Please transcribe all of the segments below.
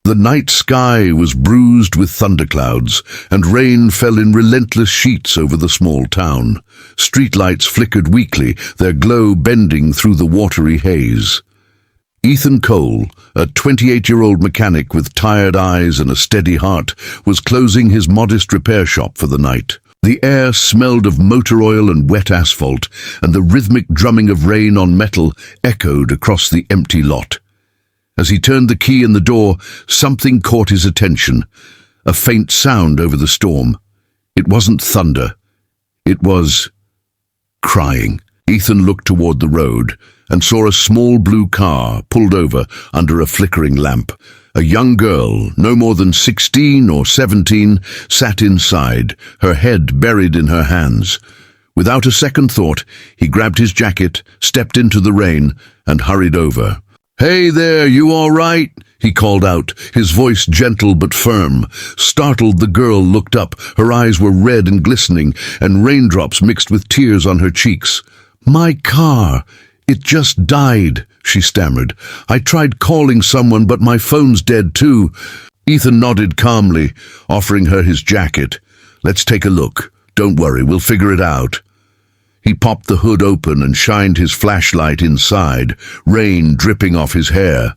The night sky was bruised with thunderclouds, and rain fell in relentless sheets over the small town. Streetlights flickered weakly, their glow bending through the watery haze. Ethan Cole, a 28-year-old mechanic with tired eyes and a steady heart, was closing his modest repair shop for the night. The air smelled of motor oil and wet asphalt, and the rhythmic drumming of rain on metal echoed across the empty lot. As he turned the key in the door, something caught his attention. A faint sound over the storm. It wasn't thunder. It was crying. Ethan looked toward the road and saw a small blue car pulled over under a flickering lamp. A young girl, no more than 16 or 17, sat inside, her head buried in her hands. Without a second thought, he grabbed his jacket, stepped into the rain, and hurried over. "Hey there, you all right?" he called out, his voice gentle but firm. Startled, the girl looked up. Her eyes were red and glistening, and raindrops mixed with tears on her cheeks. "My car, it just died," she stammered. "I tried calling someone, but my phone's dead too." Ethan nodded calmly, offering her his jacket. "Let's take a look. Don't worry, we'll figure it out." He popped the hood open and shined his flashlight inside, rain dripping off his hair.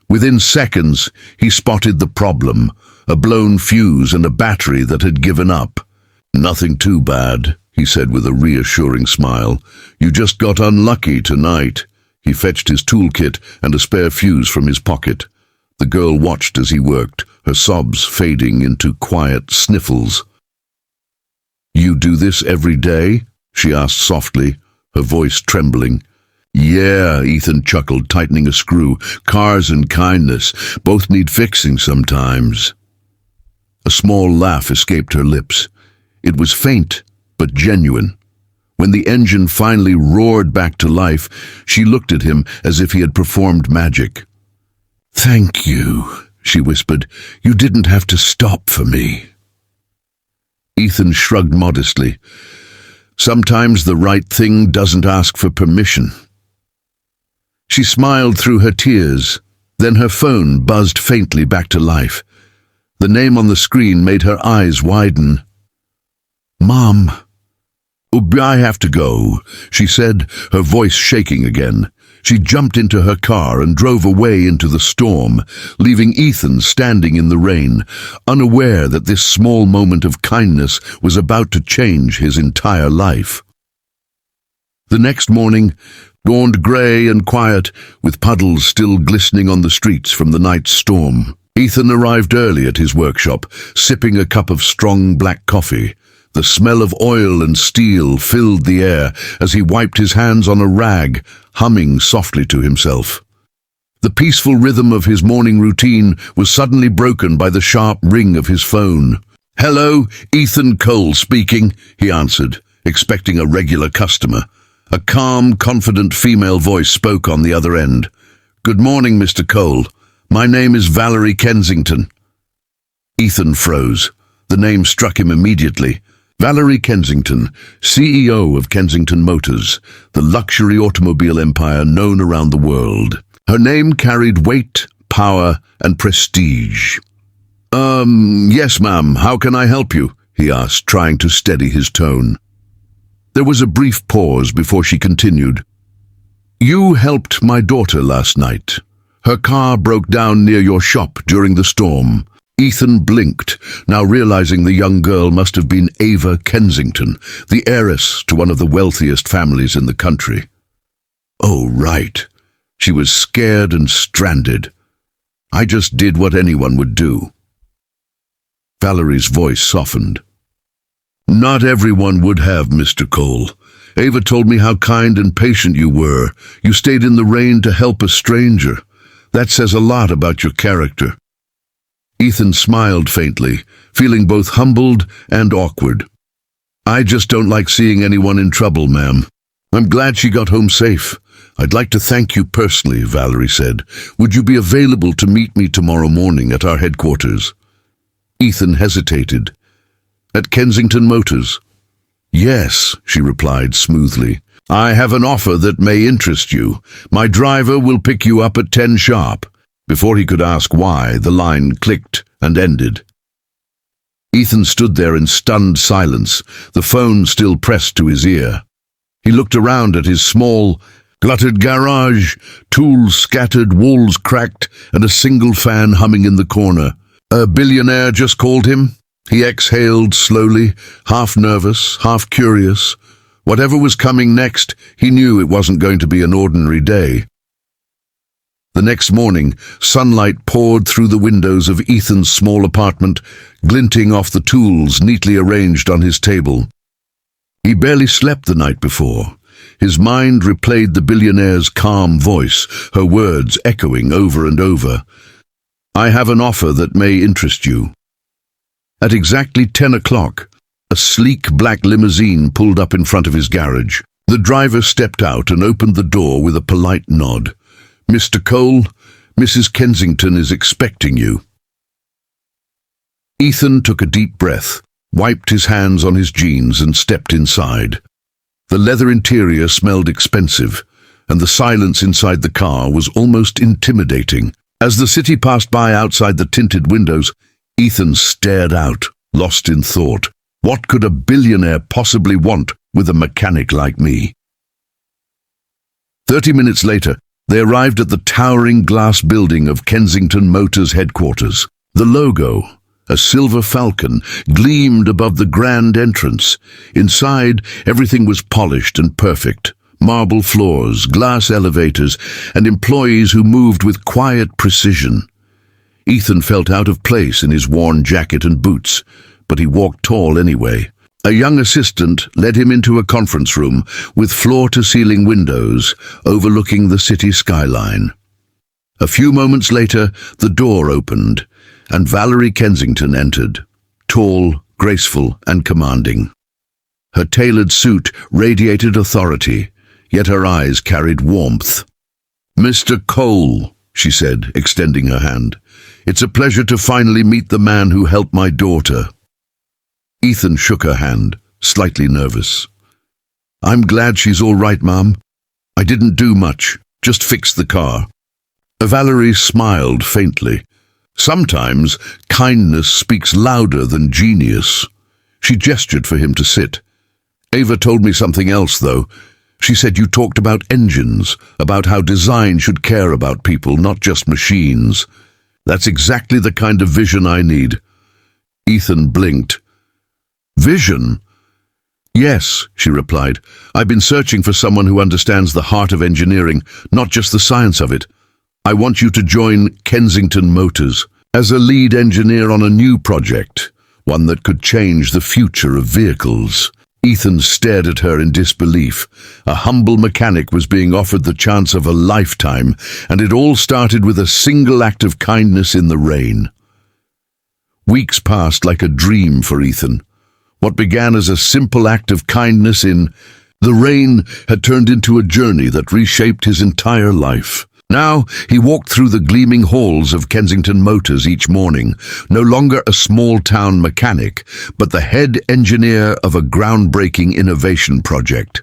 Within seconds, he spotted the problem, a blown fuse and a battery that had given up. "Nothing too bad," he said with a reassuring smile. "You just got unlucky tonight." He fetched his toolkit and a spare fuse from his pocket. The girl watched as he worked, her sobs fading into quiet sniffles. "You do this every day?" she asked softly, her voice trembling. "Yeah," Ethan chuckled, tightening a screw. "Cars and kindness both need fixing sometimes." A small laugh escaped her lips. It was faint, but genuine. When the engine finally roared back to life, she looked at him as if he had performed magic. "Thank you," she whispered. "You didn't have to stop for me." Ethan shrugged modestly. Sometimes the right thing doesn't ask for permission. She smiled through her tears. Then her phone buzzed faintly back to life. The name on the screen made her eyes widen. "Mom." "I have to go," she said, her voice shaking again. She jumped into her car and drove away into the storm, leaving Ethan standing in the rain, unaware that this small moment of kindness was about to change his entire life. The next morning dawned grey and quiet, with puddles still glistening on the streets from the night's storm. Ethan arrived early at his workshop, sipping a cup of strong black coffee. The smell of oil and steel filled the air as he wiped his hands on a rag, humming softly to himself. The peaceful rhythm of his morning routine was suddenly broken by the sharp ring of his phone. "Hello, Ethan Cole speaking," he answered, expecting a regular customer. A calm, confident female voice spoke on the other end. "Good morning, Mr. Cole. My name is Valerie Kensington." Ethan froze. The name struck him immediately. Valerie Kensington, CEO of Kensington Motors, the luxury automobile empire known around the world. Her name carried weight, power, and prestige. Yes, ma'am, how can I help you?" he asked, trying to steady his tone. There was a brief pause before she continued. "You helped my daughter last night. Her car broke down near your shop during the storm." Ethan blinked, now realizing the young girl must have been Ava Kensington, the heiress to one of the wealthiest families in the country. Oh, right. She was scared and stranded. "I just did what anyone would do." Valerie's voice softened. "Not everyone would have, Mr. Cole. Ava told me how kind and patient you were. You stayed in the rain to help a stranger. That says a lot about your character." Ethan smiled faintly, feeling both humbled and awkward. "I just don't like seeing anyone in trouble, ma'am. I'm glad she got home safe. I'd like to thank you personally," Valerie said. "Would you be available to meet me tomorrow morning at our headquarters?" Ethan hesitated. "At Kensington Motors?" "Yes," she replied smoothly. "I have an offer that may interest you. My driver will pick you up at 10 sharp. Before he could ask why, the line clicked and ended. Ethan stood there in stunned silence, the phone still pressed to his ear. He looked around at his small, cluttered garage, tools scattered, walls cracked, and a single fan humming in the corner. A billionaire just called him. He exhaled slowly, half nervous, half curious. Whatever was coming next, he knew it wasn't going to be an ordinary day. The next morning, sunlight poured through the windows of Ethan's small apartment, glinting off the tools neatly arranged on his table. He barely slept the night before. His mind replayed the billionaire's calm voice, her words echoing over and over. "I have an offer that may interest you." At exactly 10 o'clock, a sleek black limousine pulled up in front of his garage. The driver stepped out and opened the door with a polite nod. "Mr. Cole, Mrs. Kensington is expecting you." Ethan took a deep breath, wiped his hands on his jeans and stepped inside. The leather interior smelled expensive, and the silence inside the car was almost intimidating. As the city passed by outside the tinted windows, Ethan stared out, lost in thought. What could a billionaire possibly want with a mechanic like me? 30 minutes later, they arrived at the towering glass building of Kensington Motors headquarters. The logo, a silver falcon, gleamed above the grand entrance. Inside, everything was polished and perfect. Marble floors, glass elevators, and employees who moved with quiet precision. Ethan felt out of place in his worn jacket and boots, but he walked tall anyway. A young assistant led him into a conference room with floor-to-ceiling windows overlooking the city skyline. A few moments later, the door opened, and Valerie Kensington entered, tall, graceful, and commanding. Her tailored suit radiated authority, yet her eyes carried warmth. "Mr. Cole," she said, extending her hand, "it's a pleasure to finally meet the man who helped my daughter." Ethan shook her hand, slightly nervous. "I'm glad she's all right, Mom. I didn't do much, just fixed the car." Valerie smiled faintly. Sometimes kindness speaks louder than genius. She gestured for him to sit. "Ava told me something else, though. She said you talked about engines, about how design should care about people, not just machines. That's exactly the kind of vision I need." Ethan blinked. "Vision?" "Yes," she replied. "I've been searching for someone who understands the heart of engineering, not just the science of it. I want you to join Kensington Motors as a lead engineer on a new project, one that could change the future of vehicles." Ethan stared at her in disbelief. A humble mechanic was being offered the chance of a lifetime, and it all started with a single act of kindness in the rain. Weeks passed like a dream for Ethan. What began as a simple act of kindness in the rain had turned into a journey that reshaped his entire life. Now he walked through the gleaming halls of Kensington Motors each morning, no longer a small-town mechanic, but the head engineer of a groundbreaking innovation project.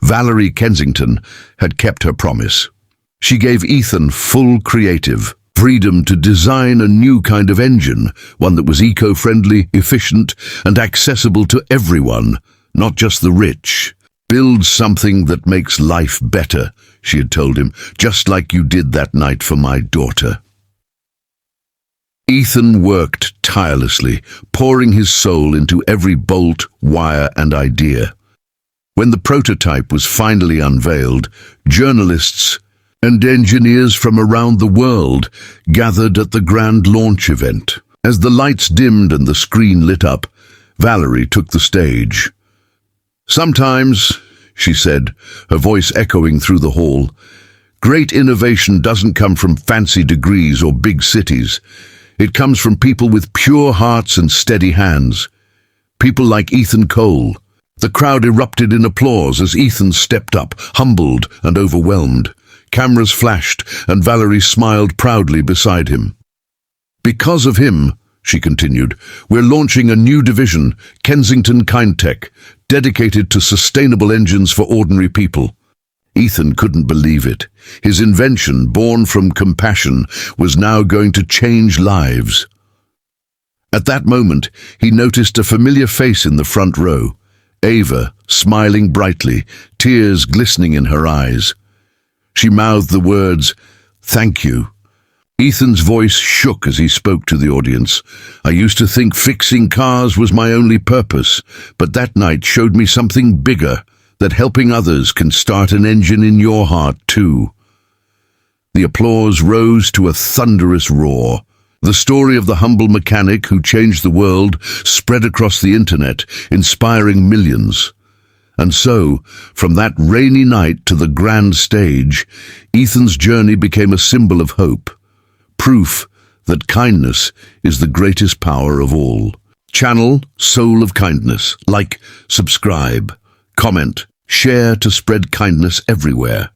Valerie Kensington had kept her promise. She gave Ethan full creative freedom to design a new kind of engine, one that was eco-friendly, efficient, and accessible to everyone, not just the rich. "Build something that makes life better," she had told him, "just like you did that night for my daughter." Ethan worked tirelessly, pouring his soul into every bolt, wire, and idea. When the prototype was finally unveiled, journalists and engineers from around the world gathered at the grand launch event. As the lights dimmed and the screen lit up, Valerie took the stage. "Sometimes," she said, her voice echoing through the hall, "great innovation doesn't come from fancy degrees or big cities. It comes from people with pure hearts and steady hands. People like Ethan Cole." The crowd erupted in applause as Ethan stepped up, humbled and overwhelmed. Cameras flashed, and Valerie smiled proudly beside him. "Because of him," she continued, "we're launching a new division, Kensington Kindtech, dedicated to sustainable engines for ordinary people." Ethan couldn't believe it. His invention, born from compassion, was now going to change lives. At that moment, he noticed a familiar face in the front row. Ava, smiling brightly, tears glistening in her eyes. She mouthed the words, "Thank you." Ethan's voice shook as he spoke to the audience. "I used to think fixing cars was my only purpose, but that night showed me something bigger, that helping others can start an engine in your heart too." The applause rose to a thunderous roar. The story of the humble mechanic who changed the world spread across the internet, inspiring millions. And so, from that rainy night to the grand stage, Ethan's journey became a symbol of hope. Proof that kindness is the greatest power of all. Channel Soul of Kindness. Like, subscribe, comment, share to spread kindness everywhere.